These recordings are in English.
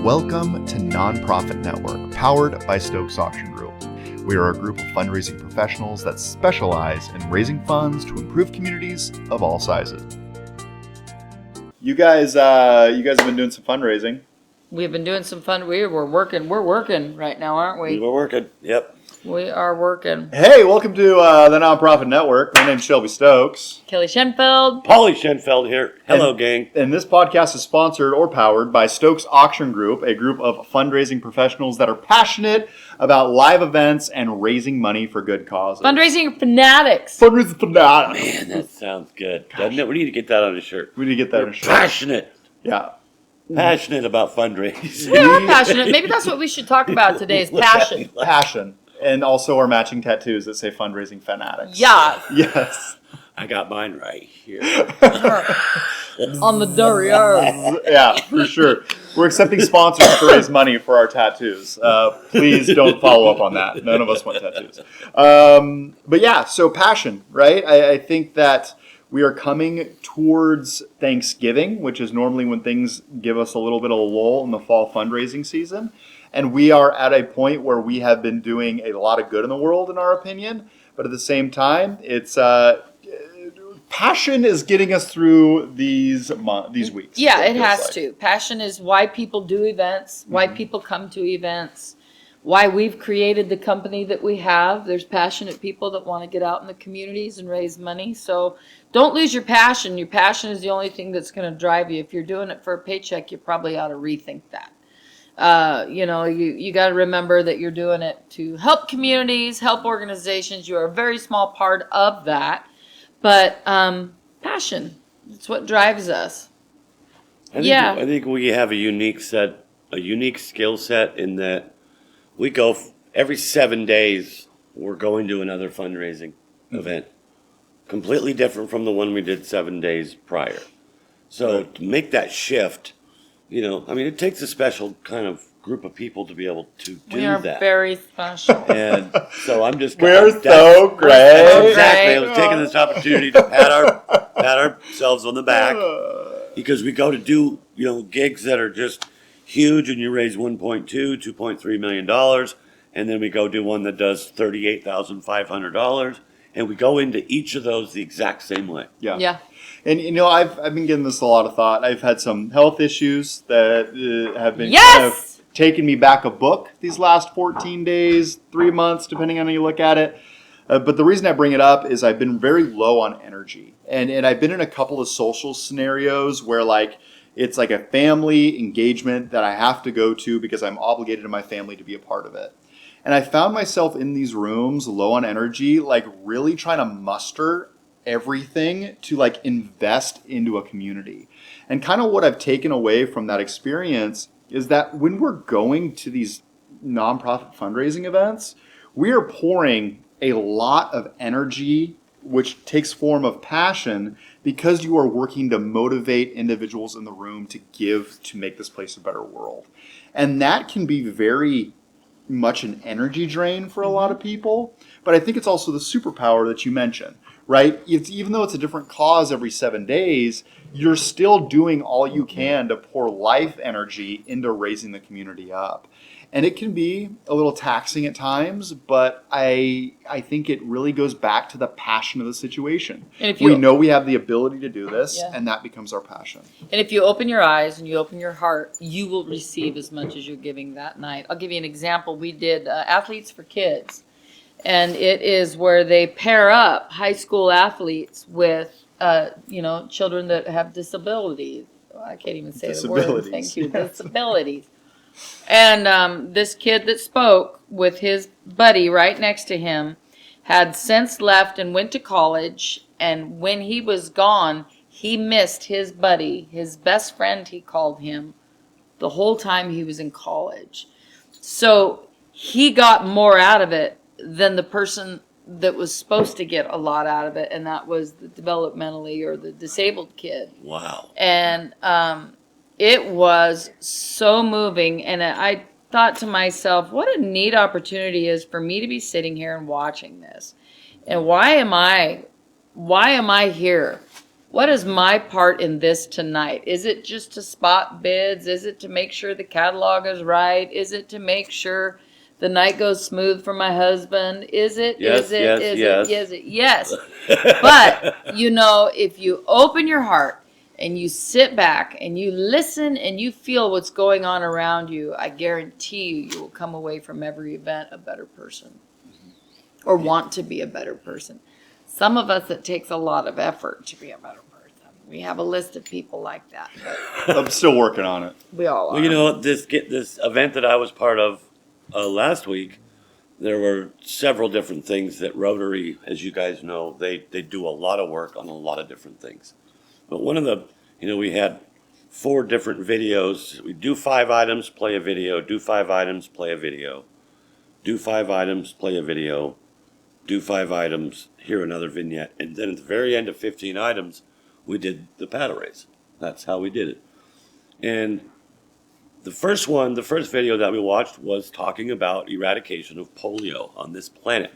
Welcome to Nonprofit Network, powered by Stokes Auction Group. We are a group of fundraising professionals that specialize in raising funds to improve communities of all sizes. You guys have been doing some fundraising. We've been doing some fun. We're working right now, aren't we? We're working. Yep. We are working. Hey, welcome to the Nonprofit Network. My name's Shelby Stokes. Kelly Schenfeld. Paulie Schenfeld here. Hello, gang. And this podcast is sponsored or powered by Stokes Auction Group, a group of fundraising professionals that are passionate about live events and raising money for good causes. Fundraising fanatics. Fundraising fanatics. Man, that sounds good. Doesn't it? We need to get that on a shirt. We need to get that on a shirt. Passionate. Yeah. Passionate about fundraising. We are passionate. Maybe that's what we should talk about today is passion. Passion. And also our matching tattoos that say fundraising fanatics. Yeah. Yes. I got mine right here. On the derriere. Yeah, for sure. We're accepting sponsors to raise money for our tattoos. Please don't follow up on that. None of us want tattoos. But yeah, so passion, right? I think that we are coming towards Thanksgiving, which is normally when things give us a little bit of a lull in the fall fundraising season. And we are at a point where we have been doing a lot of good in the world, in our opinion. But at the same time, it's passion is getting us through these weeks. Yeah, it has to. Passion is why people do events, why people come to events, why we've created the company that we have. There's passionate people that want to get out in the communities and raise money. So don't lose your passion. Your passion is the only thing that's going to drive you. If you're doing it for a paycheck, you probably ought to rethink that. You got to remember that you're doing it to help communities, help organizations. You are a very small part of that. But passion, it's what drives us. I think we have a unique skill set in that we go every 7 days. We're going to another fundraising event, completely different from the one we did 7 days prior. So to make that shift, it takes a special kind of group of people to be able to do that. We are very special. And so I'm just... We're so great. Exactly. I was taking this opportunity to pat ourselves on the back because we go to do, gigs that are just huge and you raise $2.3 million. And then we go do one that does $38,500. And we go into each of those the exact same way. Yeah. And I've been giving this a lot of thought. I've had some health issues that have been kind of taking me back a book these last 14 days, 3 months, depending on how you look at it. But the reason I bring it up is I've been very low on energy. And I've been in a couple of social scenarios where it's like a family engagement that I have to go to because I'm obligated to my family to be a part of it. And I found myself in these rooms low on energy, really trying to muster everything to invest into a community. And kind of what I've taken away from that experience is that when we're going to these nonprofit fundraising events, we are pouring a lot of energy, which takes form of passion, because you are working to motivate individuals in the room to give to make this place a better world. And that can be very much an energy drain for a lot of people, but I think it's also the superpower that you mentioned. Right? Even though it's a different cause every 7 days, you're still doing all you can to pour life energy into raising the community up. And it can be a little taxing at times, but I think it really goes back to the passion of the situation. We know we have the ability to do this, and that becomes our passion. And if you open your eyes and you open your heart, you will receive as much as you're giving that night. I'll give you an example. We did Athletes for Kids. And it is where they pair up high school athletes with, children that have disabilities. I can't even say the word. Thank you. Disabilities. And this kid that spoke with his buddy right next to him had since left and went to college. And when he was gone, he missed his buddy, his best friend, he called him, the whole time he was in college. So he got more out of it than the person that was supposed to get a lot out of it, and that was the developmentally or the disabled kid. Wow. And it was so moving, and I thought to myself, what a neat opportunity is for me to be sitting here and watching this. And why am I here? what is my part in this tonight? Is it just to spot bids? Is it to make sure the catalog is right? Is it to make sure the night goes smooth for my husband? Is it? Yes, Is it? yes, Is yes. it? Is it? Yes. But, you know, if you open your heart and you sit back and you listen and you feel what's going on around you, I guarantee you will come away from every event a better person, or want to be a better person. Some of us, it takes a lot of effort to be a better person. We have a list of people like that. But I'm still working on it. we all are. Well, you know, this event that I was part of last week, there were several different things that Rotary, as you guys know, they do a lot of work on a lot of different things. But one of the, we had 4 different videos. We do 5 items, play a video, do 5 items, play a video, do 5 items, play a video, do 5 items, hear another vignette. And then at the very end of 15 items, we did the paddle race. That's how we did it. And the first video that we watched was talking about eradication of polio on this planet.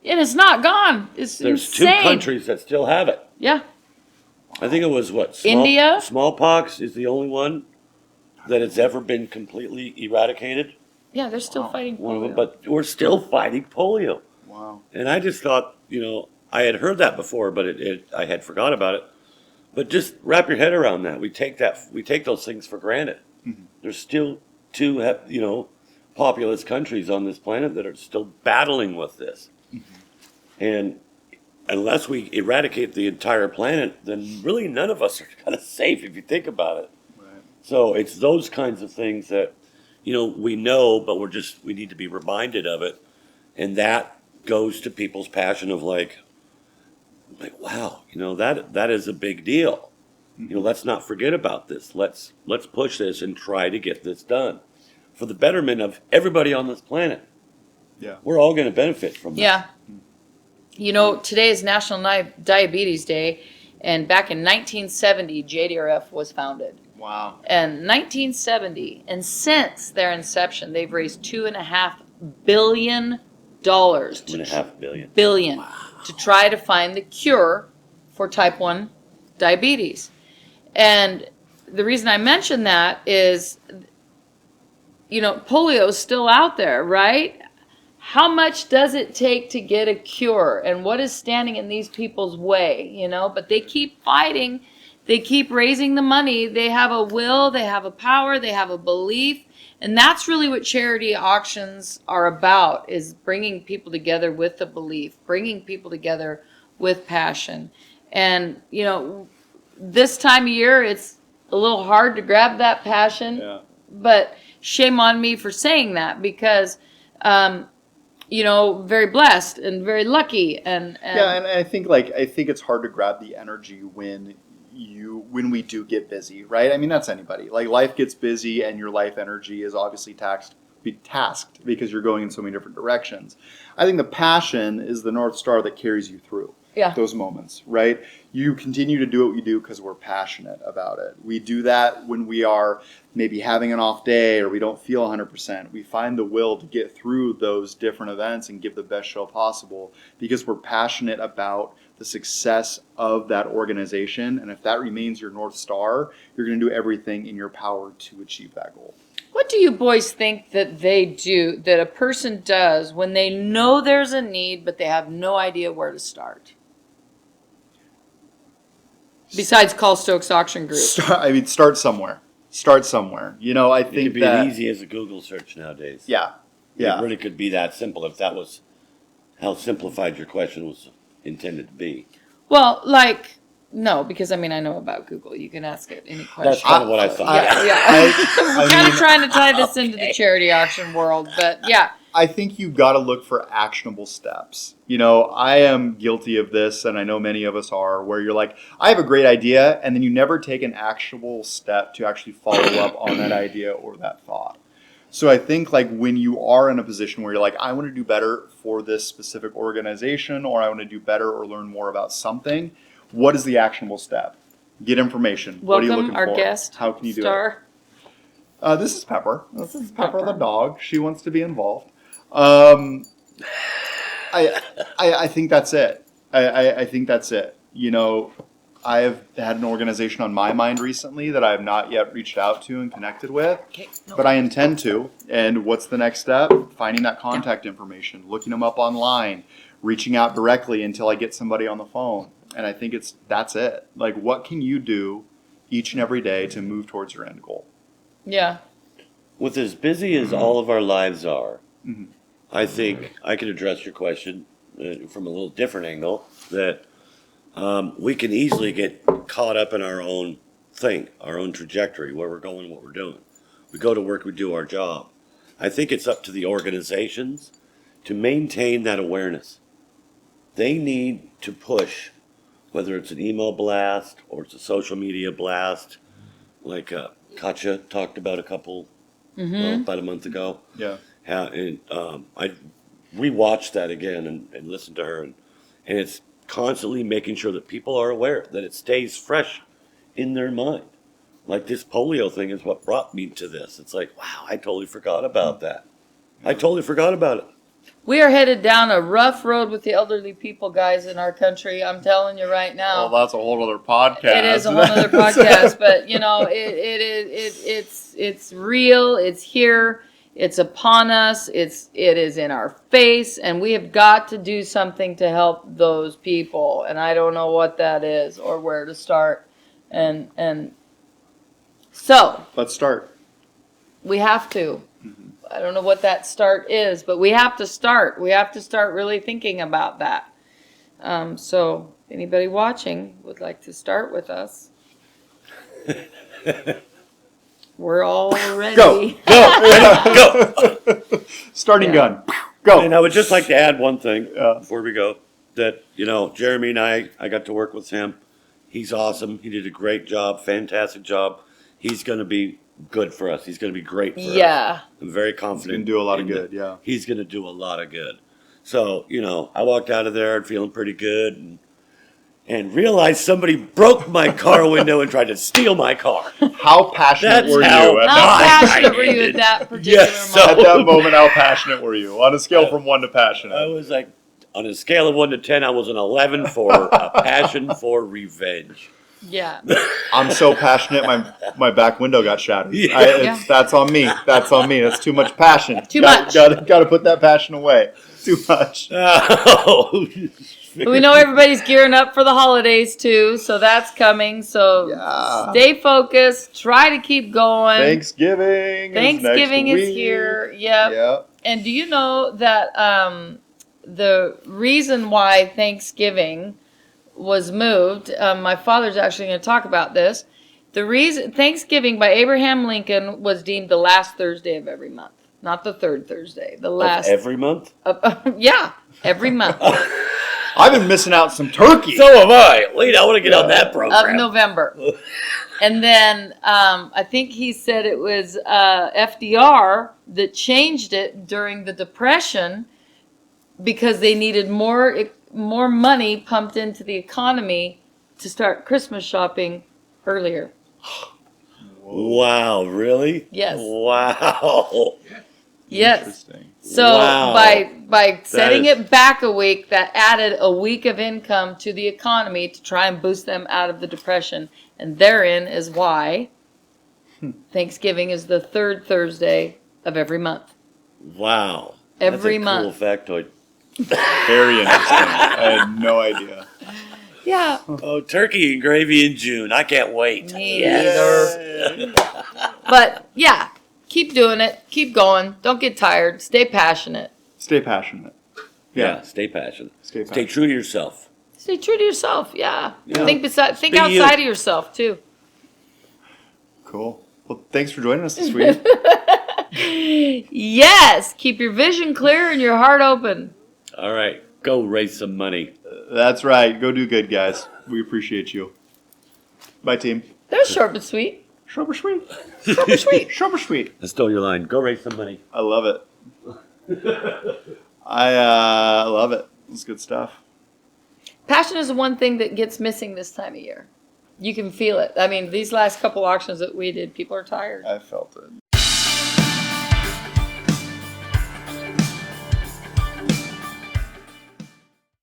It is not gone. It's There's insane. 2 countries that still have it. Yeah. I think it was India? Smallpox is the only one that has ever been completely eradicated. Yeah, they're still fighting One of them, polio. but we're still fighting polio. Wow. And I just thought, I had heard that before, but I had forgot about it. But just wrap your head around that. We take those things for granted. Mm-hmm. There's still 2, populous countries on this planet that are still battling with this. Mm-hmm. And unless we eradicate the entire planet, then really none of us are kind of safe if you think about it. Right. So it's those kinds of things that, we know, but we need to be reminded of it. And that goes to people's passion of like, wow, that is a big deal. Let's not forget about this. Let's push this and try to get this done for the betterment of everybody on this planet. Yeah. We're all going to benefit from that. Yeah. Today is National Diabetes Day, and back in 1970, JDRF was founded. Wow. And 1970, and since their inception, they've raised $2.5 billion. $2.5 billion. To try to find the cure for type 1 diabetes. And the reason I mention that is, polio is still out there, right? How much does it take to get a cure? And what is standing in these people's way, But they keep fighting. They keep raising the money. They have a will, they have a power, they have a belief. And that's really what charity auctions are about, is bringing people together with a belief, bringing people together with passion. And, this time of year, it's a little hard to grab that passion. Yeah. But shame on me for saying that, because, very blessed and very lucky. And I think it's hard to grab the energy when we do get busy, right? I mean, that's anybody. Like, life gets busy and your life energy is obviously tasked because you're going in so many different directions. I think the passion is the North Star that carries you through those moments, right? You continue to do what we do because we're passionate about it. We do that when we are maybe having an off day or we don't feel 100%. We find the will to get through those different events and give the best show possible because we're passionate about the success of that organization. And if that remains your North Star, you're going to do everything in your power to achieve that goal. What do you boys think that they do, that a person does when they know there's a need, but they have no idea where to start? Besides call Stokes Auction Group. Start somewhere. I think it could be that as easy as a Google search nowadays. Yeah. It really could be that simple if that was how simplified your question was intended to be. Well, no, because I know about Google. You can ask it any question. That's kind of what I thought. We're kind of trying to tie this into the charity auction world, but yeah. I think you've got to look for actionable steps. I am guilty of this, and I know many of us are, where you're like, I have a great idea, and then you never take an actionable step to actually follow up on that idea or that thought. So I think when you are in a position where you're like, I want to do better for this specific organization, or I want to do better or learn more about something, what is the actionable step? Get information. What are you looking Welcome our for? guest. How can you do star. it? This is Pepper. This is Pepper the dog. She wants to be involved. I think that's it. I think that's it. I have had an organization on my mind recently that I have not yet reached out to and connected with, Okay. No. but I intend to. And what's the next step? Finding that contact information, looking them up online, reaching out directly until I get somebody on the phone. And I think that's it. Like, what can you do each and every day to move towards your end goal? Yeah. With as busy as all of our lives are, Mhm. I think I can address your question from a little different angle, that we can easily get caught up in our own thing, our own trajectory, where we're going, what we're doing. We go to work, we do our job. I think it's up to the organizations to maintain that awareness. They need to push, whether it's an email blast or it's a social media blast, like Katja talked about about a month ago. Yeah. I rewatched that again and listened to her, and it's constantly making sure that people are aware, that it stays fresh in their mind. Like this polio thing is what brought me to this. It's like, wow, I totally forgot about that. I totally forgot about it. We are headed down a rough road with the elderly people, guys, in our country. I'm telling you right now. Well, that's a whole other podcast. It is a whole other podcast, but you know, it's real. It's here. It's upon us. It is in our face, and we have got to do something to help those people. And I don't know what that is or where to start. And so Let's start. we have to. I don't know what that start is, but we have to start. We have to start really thinking about that. So if anybody watching would like to start with us, we're all ready. Go. Starting gun. Go. And I would just like to add one thing Yeah. before we go, that, Jeremy and I got to work with him. He's awesome. He did a great job, fantastic job. He's going to be good for us. He's going to be great for us. Yeah. I'm very It's confident. going to do a lot of in good, that yeah. He's going to do a lot of good. So, I walked out of there and feeling pretty good and realized somebody broke my car window and tried to steal my car. How passionate That's were how- you at How that passionate were you at that particular Yes, so- At moment? that moment, how passionate were you? On a scale from 1 to I passionate. was like, on a scale of 1 to 10, I was an 11 for a passion for revenge. Yeah. I'm so passionate, my back window got shattered. Yeah. Yeah. That's on me. That's on me. That's too much passion. Too much. Got to put that passion away. Too much. Oh. We know everybody's gearing up for the holidays too, so that's coming. So Yeah. stay focused. Try to keep going. Thanksgiving. Thanksgiving is, is next week. here. Yep. Yep. And do you know that the reason why Thanksgiving was moved, my father's actually going to talk about this. The reason Thanksgiving by Abraham Lincoln was deemed the last Thursday of every month, not the third Thursday. The last. Every month? Yeah, every month I've been missing out some turkey. So have I. Wait, I want to get on that of program. November. And then I think he said it was FDR that changed it during the Depression because they needed more money pumped into the economy to start Christmas shopping earlier. Wow, really? Yes. Wow. Yes. Interesting. So Wow. by setting is- it back a week, that added a week of income to the economy to try and boost them out of the Depression. And therein is why Thanksgiving is the third Thursday of every month. Wow. Every That's a month. cool factoid. Very interesting. I had no idea. Yeah. Oh, turkey and gravy in June. I can't wait. Me Yes. neither. But yeah, keep doing it. Keep going. Don't get tired. Stay passionate. Stay passionate. Yeah, stay passionate. Stay Stay passionate. true to yourself. Stay true to yourself. Yeah. Yeah. Think Be you. outside of yourself too. Cool. Well, thanks for joining us this week. Yes. Keep your vision clear and your heart open. All right, go raise some money. That's right. Go do good, guys. We appreciate you. Bye, team. That was short but sweet. Short but sweet. Short but sweet. Short but sweet. I stole your line. Go raise some money. I love it. I love it. It's good stuff. Passion is the one thing that gets missing this time of year. You can feel it. I mean, these last couple auctions that we did, people are tired. I felt it.